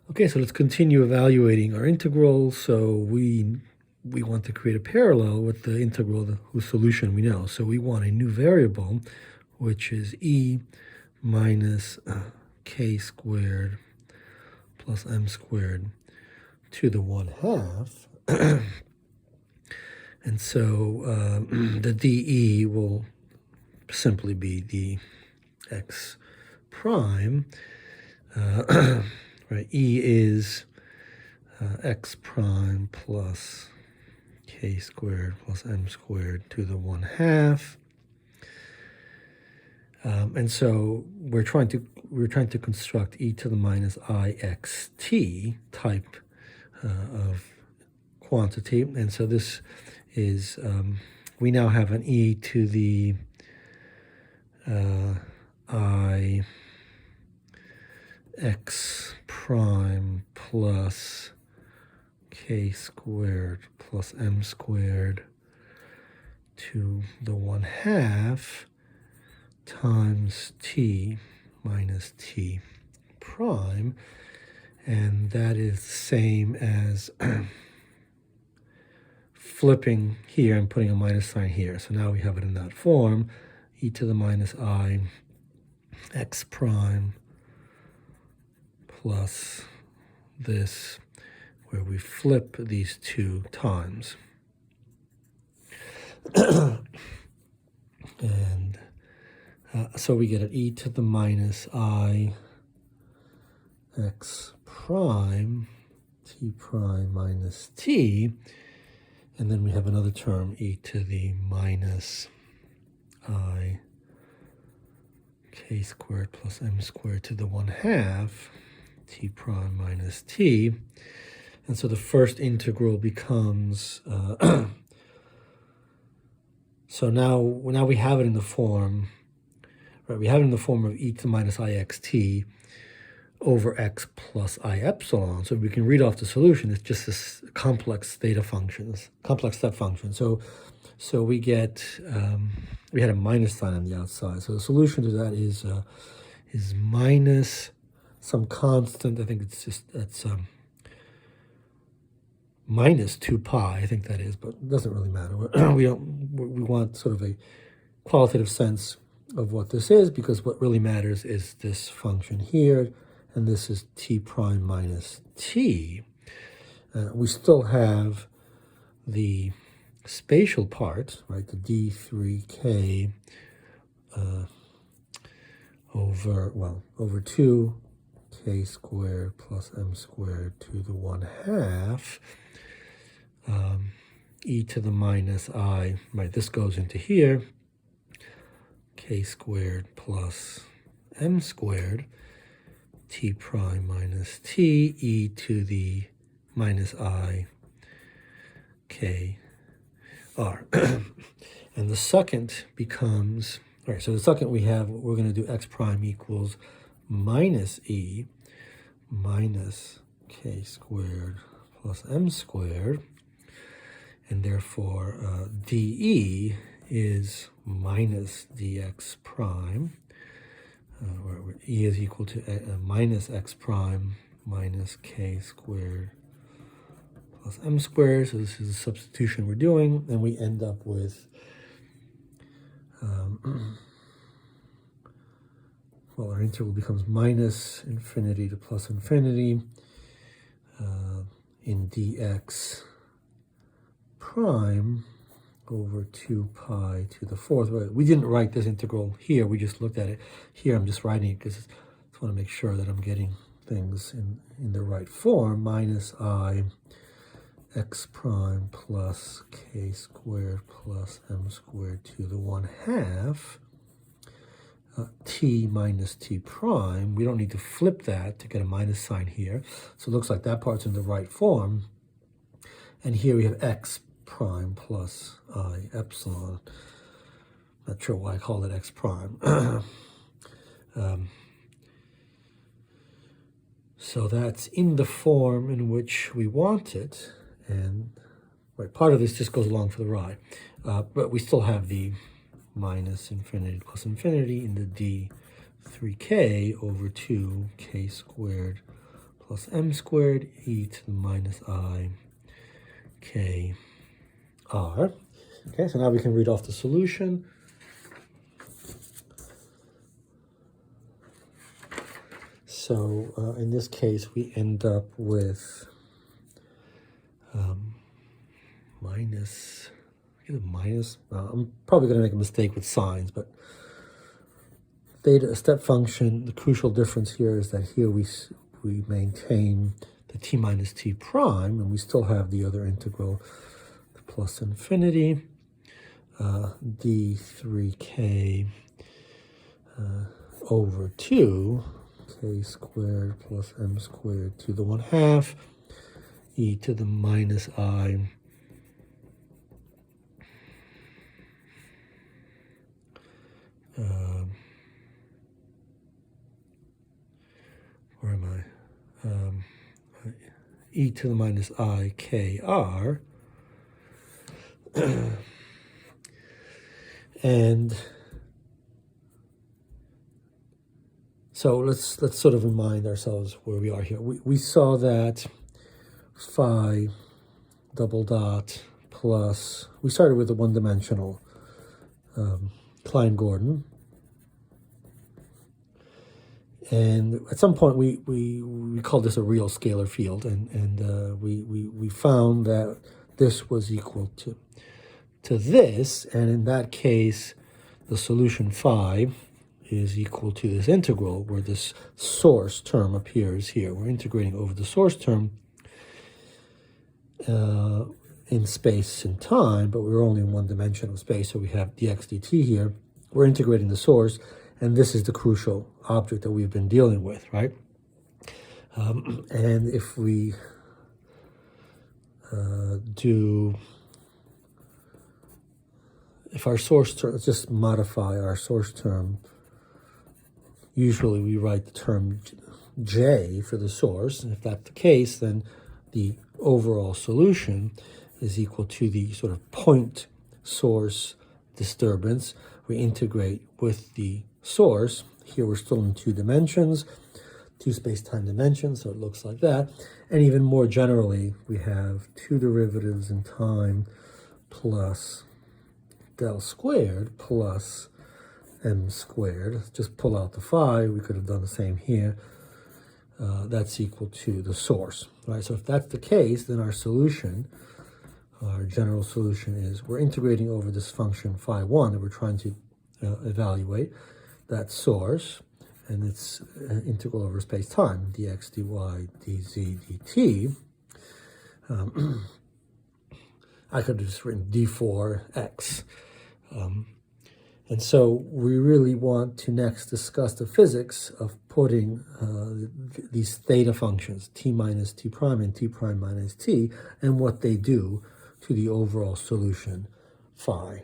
Okay, so let's continue evaluating our integral. So we want to create a parallel with the integral whose solution we know. So we want a new variable, which is e minus k squared plus m squared to the 1/2. And so the dE will simply be dx prime. Right, E is x prime plus k squared plus m squared to the 1/2. And so we're trying to construct e to the minus ixt type of quantity, and so this is we now have an e to the I x prime plus k squared plus m squared to the 1/2 times t minus t prime, and that is the same as flipping here and putting a minus sign here. So now we have it in that form, e to the minus I x prime plus this, where we flip these two times. And so we get an e to the minus I x prime t prime minus t, and then we have another term, e to the minus I k squared plus m squared to the 1/2 t prime minus t. And so the first integral becomes so now we have it in the form, right? We have it in the form of e to the minus ixt over x plus I epsilon. So we can read off the solution. It's just this complex theta functions, complex step function. So we get we had a minus sign on the outside. So the solution to that is minus some constant. I think it's minus 2 pi. I think that is, but it doesn't really matter. We want sort of a qualitative sense of what this is, because what really matters is this function here, and this is t prime minus t. We still have the spatial part, right? The d3k over 2k squared plus m squared to the 1/2 e to the minus I, right? This goes into here, k squared plus m squared t prime minus t e to the minus I k r. And the second becomes, all right, so the second we're going to do x prime equals minus e minus k squared plus m squared, and therefore dE is minus dx prime, where E is equal to minus x prime minus k squared plus m squared. So this is the substitution we're doing, and we end up with well, our integral becomes minus infinity to plus infinity in dx prime over 2 pi to the 4th. We didn't write this integral here, we just looked at it. Here I'm just writing it because I just want to make sure that I'm getting things in the right form. Minus I x prime plus k squared plus m squared to the 1/2 t minus t prime. We don't need to flip that to get a minus sign here. So it looks like that part's in the right form. And here we have x prime plus I epsilon. Not sure why I call it x prime. So that's in the form in which we want it. And right, part of this just goes along for the ride. But we still have the minus infinity plus infinity in the d3k over 2k squared plus m squared e to the minus I k r. Okay, so now we can read off the solution. So in this case, we end up with I'm probably going to make a mistake with signs, but theta, a step function, the crucial difference here is that here we maintain the t minus t prime, and we still have the other integral, the plus infinity, d3k over 2, k squared plus m squared to the 1/2, e to the minus I where am I? E to the minus I k r. And so let's sort of remind ourselves where we are here. We saw that phi double dot plus, we started with a one-dimensional Klein-Gordon. And at some point we called this a real scalar field, and we found that this was equal to this, and in that case the solution phi is equal to this integral where this source term appears here. We're integrating over the source term in space and time, but we're only in one-dimensional space, so we have dx dt here. We're integrating the source, and this is the crucial object that we've been dealing with, right? And if we if our source term, let's just modify our source term. Usually we write the term j for the source, and if that's the case, then the overall solution is equal to the sort of point source disturbance. We integrate with the source. Here we're still in 2 dimensions, 2 space-time dimensions, so it looks like that. And even more generally, we have 2 derivatives in time plus del squared plus m squared. Just pull out the phi. We could have done the same here. That's equal to the source, right? So if that's the case, then our solution, our general solution is we're integrating over this function phi1 that we're trying to evaluate, that source, and it's integral over space-time, dx, dy, dz, dt. I could have just written d4x. And so we really want to next discuss the physics of putting these theta functions, t minus t prime and t prime minus t, and what they do to the overall solution phi.